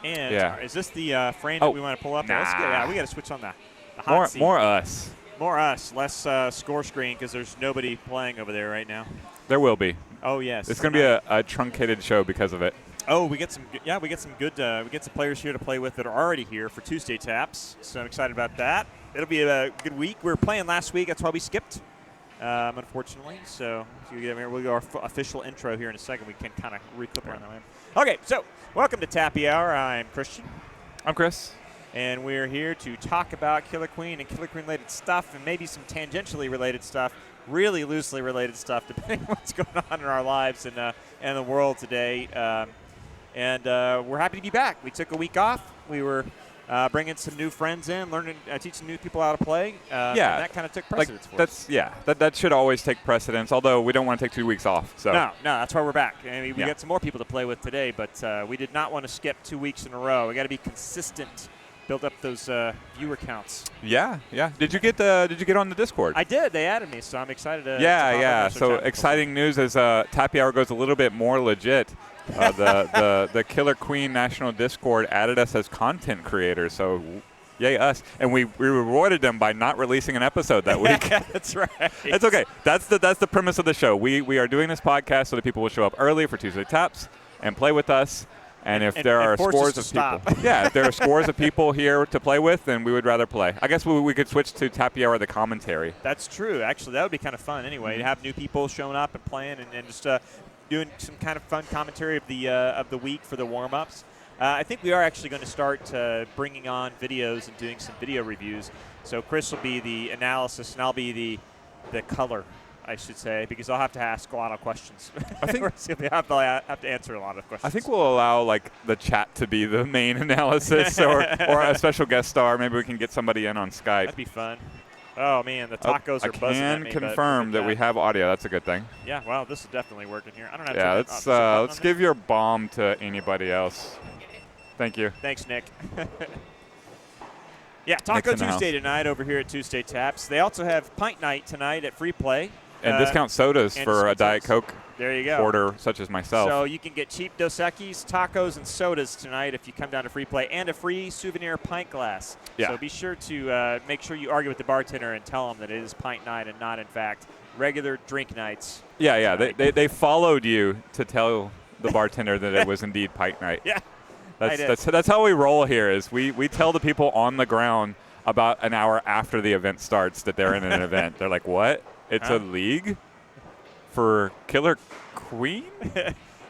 And is this the frame that we want to pull up? Nah. We got to switch on the hot seat. More us. More us, less score screen because there's nobody playing over there right now. There will be. Oh yes. It's going to be a truncated show because of it. Oh, we get some players here to play with that are already here for Tuesday Taps. So I'm excited about that. It'll be a good week. We were playing last week. That's why we skipped, unfortunately. So we'll go our official intro here in a second. We can kind of reclip around that way. Okay, so welcome to Tappy Hour. I'm Christian. I'm Chris. And we're here to talk about Killer Queen and Killer Queen-related stuff and maybe some tangentially related stuff, really loosely related stuff, depending on what's going on in our lives and the world today. And we're happy to be back. We took a week off. We were bringing some new friends in, teaching new people how to play. And that kind of took precedence for us. That should always take precedence, although we don't want to take 2 weeks off. So. No, that's why we're back. I mean, we got some more people to play with today, but we did not want to skip 2 weeks in a row. We got to be consistent. Build up those viewer counts. Yeah. Did you get on the Discord? I did. They added me, so I'm excited to. So exciting news as Tappy Hour goes a little bit more legit. The Killer Queen National Discord added us as content creators, so yay us! And we rewarded them by not releasing an episode that week. That's right. It's okay. That's the premise of the show. We are doing this podcast so that people will show up early for Tuesday Taps and play with us. And if there are scores of people, if there are scores of people here to play with, then we would rather play. I guess we could switch to Tappy Hour, the commentary. That's true. Actually, that would be kind of fun anyway, to have new people showing up and playing and just doing some kind of fun commentary of the week for the warm-ups. I think we are actually going to start bringing on videos and doing some video reviews. So Chris will be the analysis, and I'll be the color, I should say, because I'll have to ask a lot of questions. I think we have to answer a lot of questions. I think we'll allow the chat to be the main analysis, or a special guest star. Maybe we can get somebody in on Skype. That'd be fun. Oh man, the tacos are buzzing at me. I can confirm that we have audio. That's a good thing. Yeah, well, this is definitely working here. I don't have. Yeah, let's give your bomb to anybody else. Thank you. Thanks, Nick. Yeah, Taco Tuesday tonight over here at Tuesday Taps. They also have Pint Night tonight at Free Play. And discount sodas for a Diet Coke order such as myself. So you can get cheap Dos Equis, tacos, and sodas tonight if you come down to Free Play, and a free souvenir pint glass. Yeah. So be sure to make sure you argue with the bartender and tell them that it is pint night and not, in fact, regular drink nights. Yeah. They followed you to tell the bartender that it was indeed pint night. Yeah. That's how we roll here. Is we tell the people on the ground about an hour after the event starts that they're in an event. They're like, what? It's a league for Killer Queen?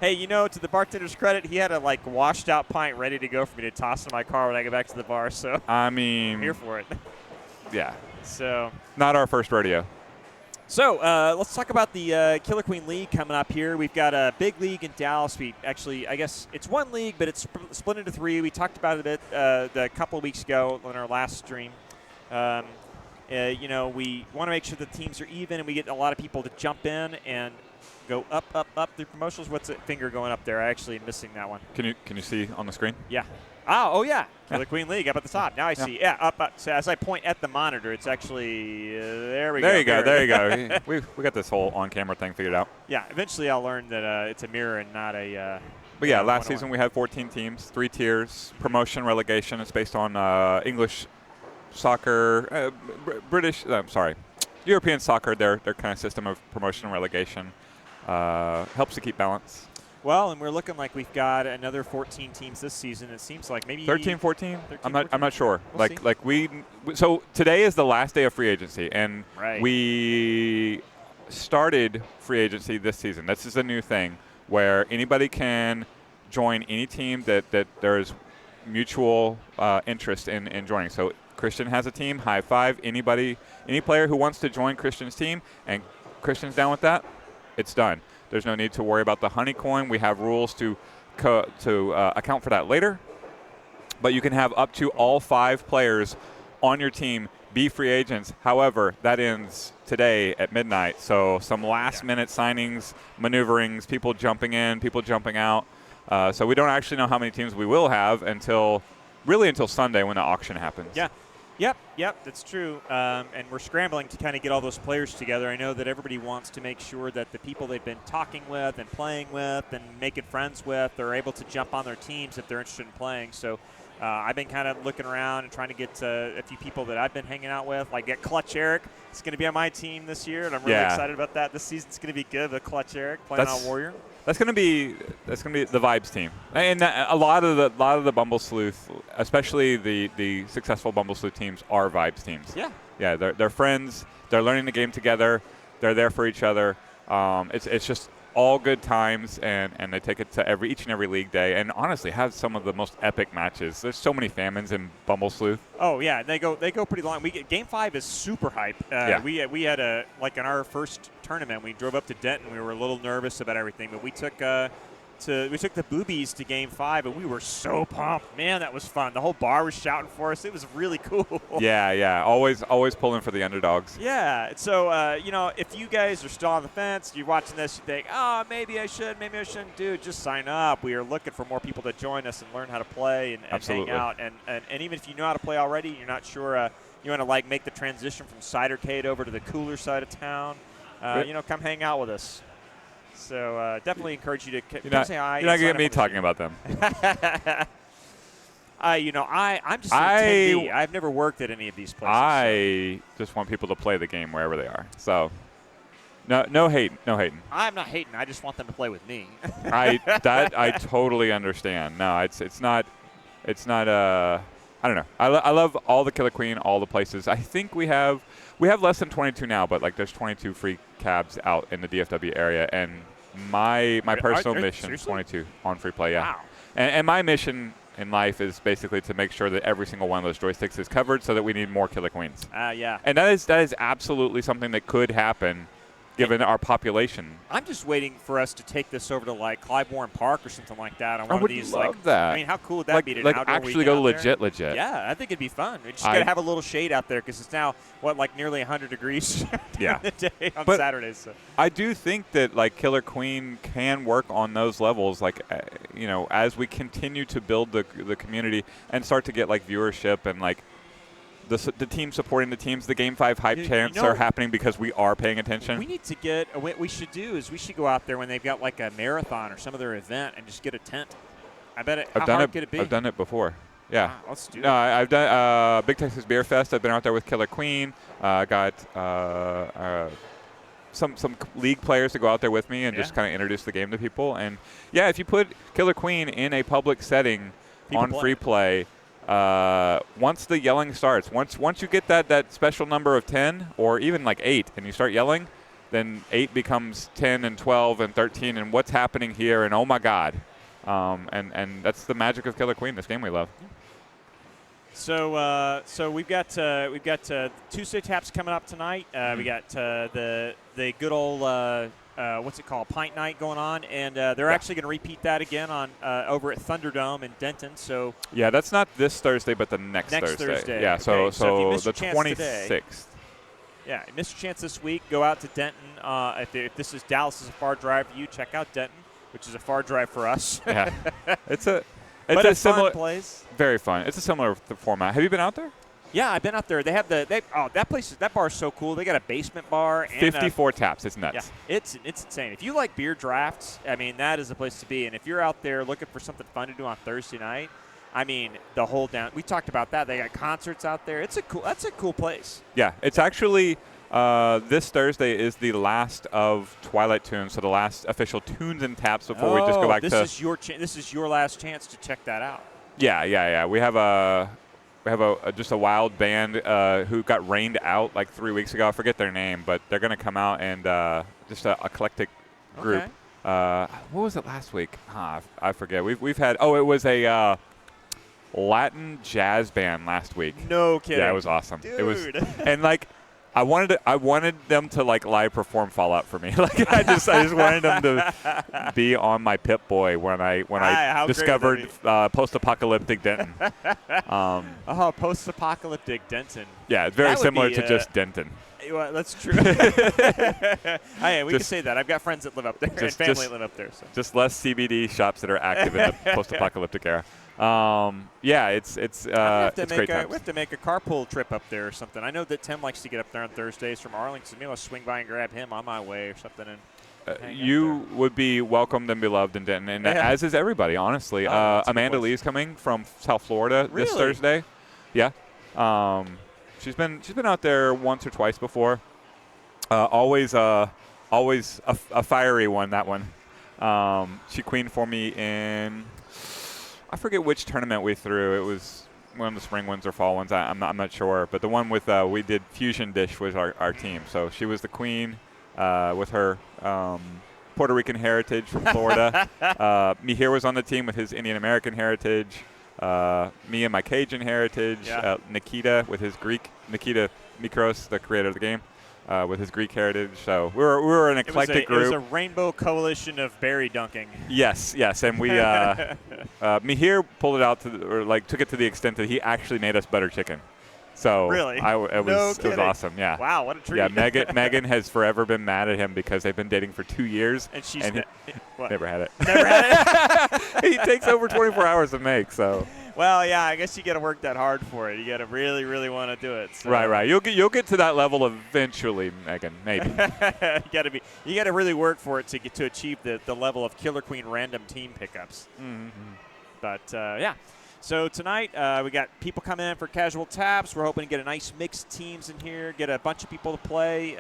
Hey, to the bartender's credit, he had a washed out pint ready to go for me to toss in my car when I get back to the bar. So I mean, I'm here for it. Yeah. So not our first rodeo. So let's talk about the Killer Queen League coming up here. We've got a big league in Dallas. I guess it's one league, but it's split into three. We talked about it a couple of weeks ago on our last stream. We want to make sure the teams are even, and we get a lot of people to jump in and go up through promotions. What's that finger going up there? I actually am missing that one. Can you see on the screen? Yeah. Oh yeah. Killer Queen League up at the top. Now I see. Yeah, up. So as I point at the monitor, it's actually there we go. There you go. we got this whole on-camera thing figured out. Yeah. Eventually, I'll learn that it's a mirror and not a. But yeah, last season we had 14 teams, 3 tiers, promotion, relegation. It's based on English soccer, European soccer, their kind of system of promotion and relegation helps to keep balance. Well, and we're looking like we've got another 14 teams this season. It seems like maybe 13, 14. I'm not sure. We'll so today is the last day of free agency, and we started free agency this season. This is a new thing where anybody can join any team that there's mutual interest in joining. So Christian has a team, high five. Any player who wants to join Christian's team and Christian's down with that, it's done. There's no need to worry about the honey coin. We have rules to account for that later. But you can have up to all 5 players on your team be free agents. However, that ends today at midnight. So some last-minute signings, maneuverings, people jumping in, people jumping out. So we don't actually know how many teams we will have until Sunday when the auction happens. Yeah. Yep, that's true. And we're scrambling to kind of get all those players together. I know that everybody wants to make sure that the people they've been talking with and playing with and making friends with are able to jump on their teams if they're interested in playing. So I've been kind of looking around and trying to get a few people that I've been hanging out with. Like get Clutch Eric. It's going to be on my team this year, and I'm really excited about that. This season's going to be good with Clutch Eric playing on Warrior. That's gonna be the vibes team, and a lot of the Bumble Sleuth, especially the successful Bumble Sleuth teams, are vibes teams. Yeah, they're friends. They're learning the game together. They're there for each other. It's just all good times, and they take it to each and every league day, and honestly have some of the most epic matches. There's so many famines in Bumble Sleuth. Oh yeah, they go pretty long. Game 5 is super hype. We had in our first tournament, we drove up to Denton. We were a little nervous about everything, but we took the boobies to Game 5, and we were so pumped. Man, that was fun. The whole bar was shouting for us. It was really cool. Yeah. Always pulling for the underdogs. Yeah. So, if you guys are still on the fence, you're watching this, you think, oh, maybe I should, maybe I shouldn't. Dude, just sign up. We are looking for more people to join us and learn how to play and hang out. And even if you know how to play already, you're not sure you want to make the transition from Cidercade over to the cooler side of town, come hang out with us. So definitely encourage you to come say hi. You're not going to get me talking about them. I'm just an attendee. I've never worked at any of these places. I just want people to play the game wherever they are. So no hating. I'm not hating. I just want them to play with me. I totally understand. No, it's not. I don't know. I love all the Killer Queen, all the places. I think we have less than 22 now, but there's 22 free cabs out in the DFW area, and my personal mission is 22 on free play. Yeah. Wow. And my mission in life is basically to make sure that every single one of those joysticks is covered, so that we need more Killer Queens. Yeah. And that is absolutely something that could happen, given our population. I'm just waiting for us to take this over to Clybourne Park or something like that. On one of these, love that. I mean, how cool would that be to actually go legit? Yeah, I think it'd be fun. We just got to have a little shade out there because it's now nearly 100 degrees during the day on Saturdays. So. I do think that Killer Queen can work on those levels, as we continue to build the community and start to get viewership and the team supporting the teams. The Game 5 hype chants are happening because we are paying attention. We need to get – what we should do is we should go out there when they've got a marathon or some other event and just get a tent. I bet it – how hard could it be? I've done it before. Yeah. Wow, let's do it. I've done Big Texas Beer Fest. I've been out there with Killer Queen. Got some league players to go out there with me and just kind of introduce the game to people. And, if you put Killer Queen in a public setting free play – once the yelling starts, once you get that special number of 10 or even 8 and you start yelling, then 8 becomes 10 and 12 and 13 and what's happening here and oh my God. And that's the magic of Killer Queen, this game we love. So we've got Tuesday Taps coming up tonight. We got the good old what's it called, Pint Night going on, and they're actually going to repeat that again on over at Thunderdome in Denton. So that's not this Thursday, but the next Thursday. Yeah, okay. so the 26th. Today, yeah, you missed your chance this week. Go out to Denton. If this is Dallas is a far drive for you, check out Denton, which is a far drive for us. Yeah, it's a similar place. Very fun. It's a similar format. Have you been out there? Yeah, I've been out there. They have that bar is so cool. They got a basement bar and 54 taps. It's nuts. Yeah, it's insane. If you like beer drafts, I mean, that is the place to be. And if you're out there looking for something fun to do on Thursday night, I mean, the whole down. We talked about that. They got concerts out there. That's a cool place. Yeah, it's actually this Thursday is the last of Twilight Tunes, so the last official Tunes and Taps before we just go back to. This is your last chance to check that out. Yeah. We have just a wild band who got rained out 3 weeks ago. I forget their name, but they're going to come out and just an eclectic group. Okay. What was it last week? I forget. We've had it was a Latin jazz band last week. No kidding. Yeah, it was awesome. Dude. It was and I wanted them to live perform Fallout for me. I just wanted them to be on my Pip Boy when I discovered post-apocalyptic Denton. Post-apocalyptic Denton. Yeah, it's very similar to just Denton. Well, that's true. We can say that. I've got friends that live up there and family that live up there. So. Just less CBD shops that are active in the post-apocalyptic era. Yeah, it's we have great times. We have to make a carpool trip up there or something. I know that Tim likes to get up there on Thursdays from Arlington. Maybe I'll swing by and grab him on my way or something. And you would be welcomed and beloved in Denton, and as is everybody, honestly. Amanda Lee's coming from South Florida this Thursday. Yeah, she's been out there once or twice before. Always a fiery one. That one. She queened for me in, I forget which tournament we threw. It was one of the spring ones or fall ones. I'm not sure, but the one with we did Fusion Dish was our team. So she was the queen with her Puerto Rican heritage from Florida. Mihir was on the team with his Indian American heritage. Me and my Cajun heritage. Yeah. Nikita with his Greek. Nikita Mikros, the creator of the game. With his Greek heritage, so we were an eclectic group. It was a rainbow coalition of berry dunking. Yes, and we Mihir pulled it out took it to the extent that he actually made us butter chicken. So really, it was awesome. Yeah. Wow, what a treat. Yeah, Megan has forever been mad at him because they've been dating for 2 years and she's never had it. Never had it. He takes over 24 hours to make. So. Well, yeah, I guess you got to work that hard for it. You got to really, really want to do it. So. Right. You'll get to that level eventually, Megan. Maybe. you got to really work for it to achieve the level of Killer Queen random team pickups. Mm-hmm. But yeah. So tonight we got people coming in for casual taps. We're hoping to get a nice mixed teams in here, get a bunch of people to play.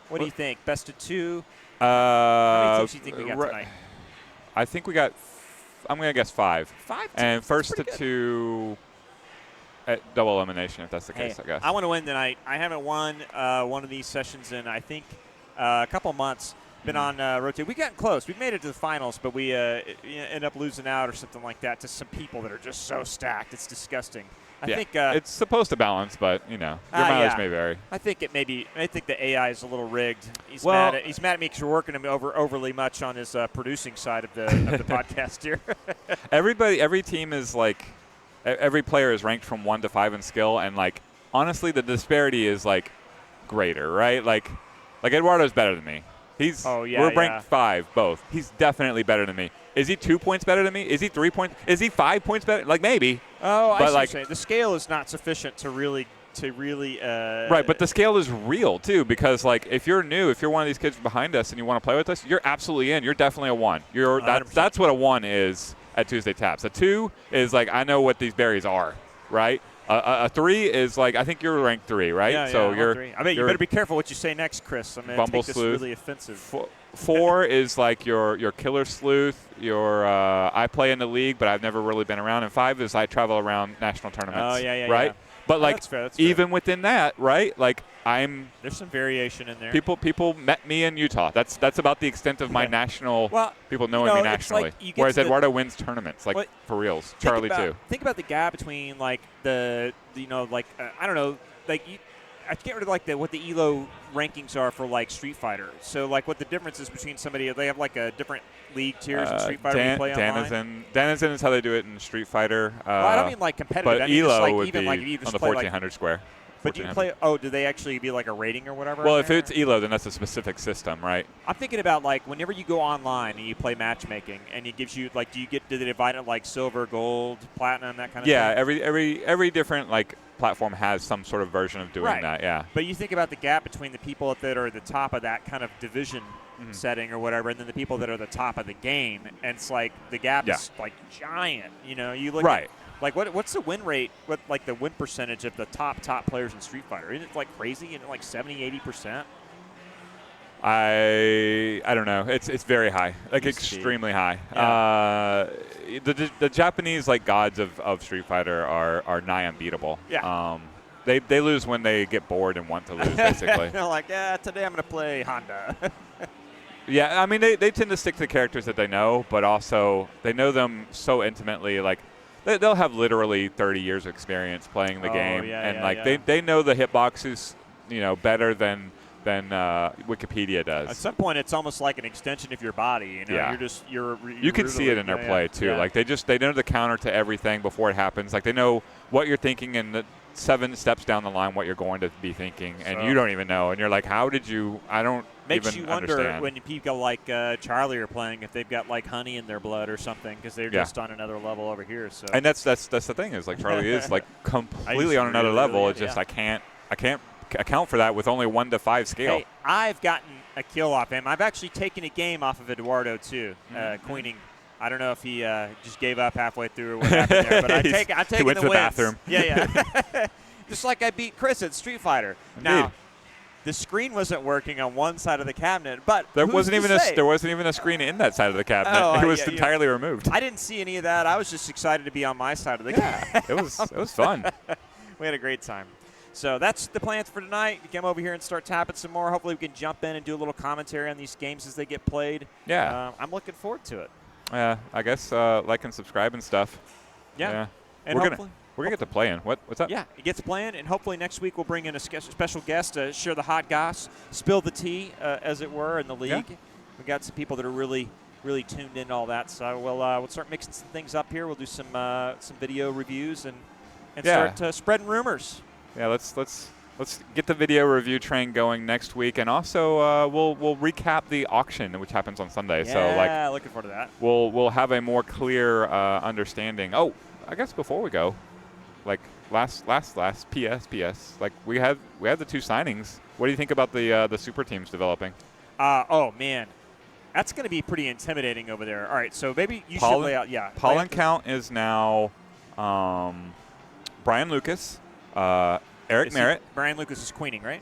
What do you think? Best of 2? How many teams do you think we got tonight? I think we got. I'm going to guess 5. 5 teams? And first to 2 at double elimination, if that's the case, I guess. I want to win tonight. I haven't won one of these sessions in, I think, a couple months. Been on rotate. We've gotten close. We've made it to the finals, but we end up losing out or something like that to some people that are just so stacked. It's disgusting. I think it's supposed to balance, but your mileage may vary. I think I think the AI is a little rigged. He's mad at me because we're working him overly much on his producing side of the podcast here. Every team is like, every player is ranked from 1 to 5 in skill, and honestly, the disparity is greater, right? Like Eduardo's better than me. We're ranked 5 both. He's definitely better than me. Is he 2 points better than me? Is he 3 points? Is he 5 points better? Maybe. Oh, I see what you're saying. The scale is not sufficient to really. Right, but the scale is real too, because if you're new, if you're one of these kids behind us and you want to play with us, you're absolutely in. You're definitely a 1. That's what a 1 is at Tuesday Taps. A 2 is I know what these berries are, right? A 3 is I think you're ranked 3, right? Yeah, so you're 3. I mean, you better be careful what you say next, Chris. I'm going to take this really offensive. 4 is your killer sleuth. I play in the league, but I've never really been around. And 5 is I travel around national tournaments. Oh yeah, right. Yeah. But that's fair. even within that, right? There's some variation in there. People met me in Utah. That's about the extent of my national people knowing me nationally. Whereas Eduardo wins tournaments, for reals. Charlie too. Think about the gap between I don't know, I can't remember what the ELO rankings are for Street Fighter. So what the difference is between somebody, they have a different league tiers in Street Fighter you play online. Danizen is how they do it in Street Fighter. Well, I don't mean competitive. But I mean ELO would even be you just on the play 1400 square. But do you play? Oh, do they actually be a rating or whatever? Well, if it's ELO, then that's a specific system, right? I'm thinking about whenever you go online and you play matchmaking, and it gives you do they divide it silver, gold, platinum, that kind of thing? Yeah, every different platform has some sort of version of doing that. Yeah. But you think about the gap between the people that are at the top of that kind of division setting or whatever, and then the people that are the top of the game, and it's the gap is giant. You look at what's the win rate? What the win percentage of the top players in Street Fighter? Isn't it crazy? Isn't it 70-80%? I don't know. It's very high, extremely high. Yeah. The Japanese gods of Street Fighter are nigh unbeatable. Yeah. They lose when they get bored and want to lose, basically. They're today I'm going to play Honda. Yeah, I mean they tend to stick to characters that they know, but also they know them so intimately. They'll have literally 30 years of experience playing the game, they know the hitboxes, better than Wikipedia does. At some point, it's almost like an extension of your body. You can see it in their play too. They know the counter to everything before it happens. They know what you're thinking, and 7 steps down the line what you're going to be thinking, and you don't even know. And you're like, how did you – I don't Makes even you wonder understand. when people like Charlie are playing if they've got like honey in their blood or something because they're just on another level over here. So and that's the thing is like Charlie is like completely on another level. It's just I can't account for that with only 1 to 5 scale. Hey, I've gotten a kill off him. I've actually taken a game off of Eduardo too, queening. I don't know if he just gave up halfway through or what happened there, but I'm taking he went the to the wins. bathroom. Yeah. Just like I beat Chris at Street Fighter. Indeed. Now, the screen wasn't working on one side of the cabinet, but there wasn't even a screen in that side of the cabinet. It was entirely removed. I didn't see any of that. I was just excited to be on my side of the cabinet. It was fun. We had a great time. So that's the plans for tonight. We come over here and start tapping some more. Hopefully we can jump in and do a little commentary on these games as they get played. Yeah. I'm looking forward to it. I guess like and subscribe and stuff. Yeah. And we're gonna get to play in. What's up? Yeah, it gets playing, and hopefully next week we'll bring in a special guest to share the hot goss, spill the tea, as it were, in the league. Yeah. We got some people that are really tuned in to all that. So we'll start mixing some things up here. We'll do some video reviews and start spreading rumors. Yeah, let's get the video review train going next week, and also we'll recap the auction which happens on Sunday. Yeah, looking forward to that. We'll have a more clear understanding. Oh, I guess before we go, like last PS, like we have the 2 signings. What do you think about the super teams developing? Oh man, that's going to be pretty intimidating over there. All right, so maybe you should lay out. Yeah, Pollen count is now Brian Lucas, Eric Merritt. Brian Lucas is queening, right?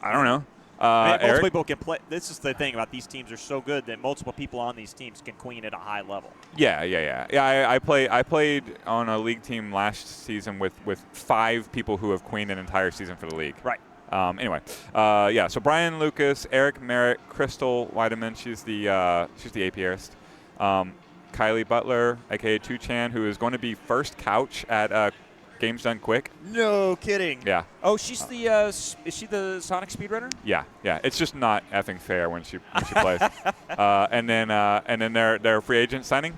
I don't know. Multiple people can play. This is the thing about these teams are so good that multiple people on these teams can queen at a high level. Yeah. I played on a league team last season with 5 people who have queened an entire season for the league. Right. Anyway, so Brian Lucas, Eric Merritt, Crystal Weideman, she's the apiarist. Kylie Butler, aka 2chan, who is going to be first couch at Games Done Quick. No kidding. Yeah. Oh, she's the is she the Sonic speedrunner? Yeah. It's just not effing fair when she plays. And then their free agent signing,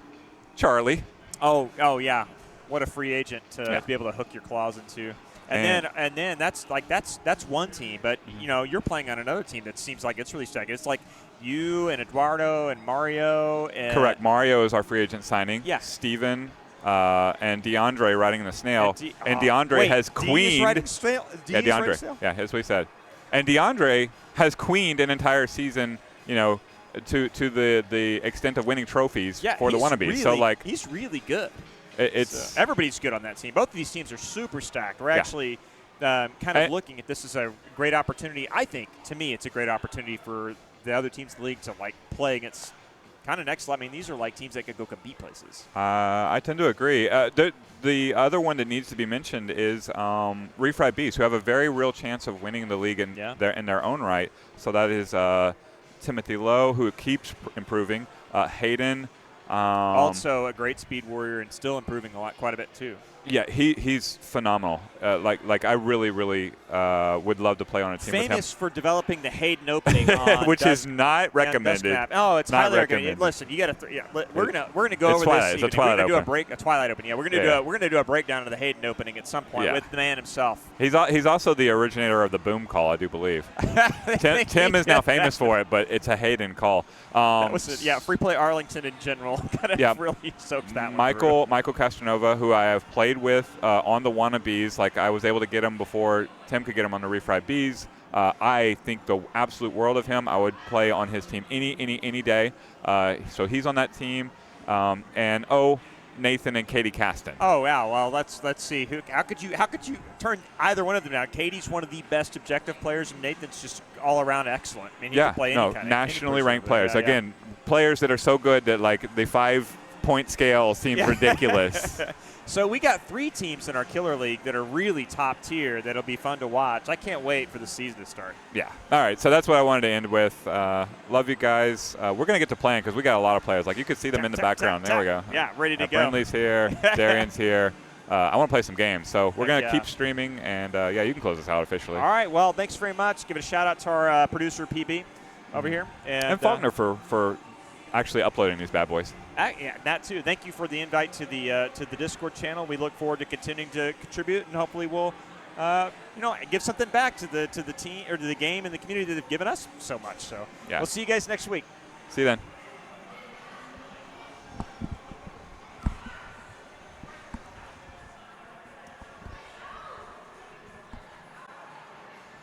Charlie. Oh yeah. What a free agent to be able to hook your claws into. And then that's one team, but you're playing on another team that seems like it's really stacked. It's like you and Eduardo and Mario. And correct. Mario is our free agent signing. Yeah. Steven and DeAndre riding the snail. And DeAndre has queened. DeAndre. Yeah, that's what he said. And DeAndre has queened an entire season, to the extent of winning trophies for the wannabes. Really, so he's really good. It's everybody's good on that team. Both of these teams are super stacked. We're actually kind of looking at this as a great opportunity. I think, to me, it's a great opportunity for the other teams in the league to play against kind of next level. I mean, these are teams that could go compete places. I tend to agree. The other one that needs to be mentioned is Refried Beast, who have a very real chance of winning the league in their own right. So that is Timothy Lowe, who keeps improving. Hayden. Also a great speed warrior and still improving quite a bit too. Yeah, he's phenomenal. I really would love to play on a team with him. Famous for developing the Hayden opening on which is not recommended. Oh, it's not highly recommended. Listen, you got to. We're gonna go over Twilight. this. It's a Twilight we're gonna opening. do a Twilight opening. Yeah, we're gonna do a breakdown of the Hayden opening at some point with the man himself. He's also the originator of the boom call, I do believe. Tim is now famous for it, but it's a Hayden call. Free Play Arlington in general kind of really soaks that one. Michael Castronova, who I have played with on the wannabes, I was able to get him before Tim could get him on the Refried Bees. I think the absolute world of him. I would play on his team any day. So he's on that team. And Nathan and Katie Caston. Oh wow! Well, let's see. How could you turn either one of them down? Katie's one of the best objective players, and Nathan's just all around excellent. I mean, he can play nationally ranked players. Again, players that are so good that the 5-point scale seems ridiculous. So we got 3 teams in our Killer League that are really top tier that'll be fun to watch. I can't wait for the season to start. Yeah. All right. So that's what I wanted to end with. Love you guys. We're going to get to playing because we got a lot of players. You could see them in the background. There we go. Yeah, ready to go. Brinley's here. Darian's here. I want to play some games. So we're going to keep streaming. And, you can close us out officially. All right. Well, thanks very much. Give a shout-out to our producer, PB, over here. And Faulkner for actually uploading these bad boys. That too. Thank you for the invite to the Discord channel. We look forward to continuing to contribute, and hopefully we'll give something back to the team or to the game and the community that have given us so much. So yeah. we'll see you guys next week. See you then.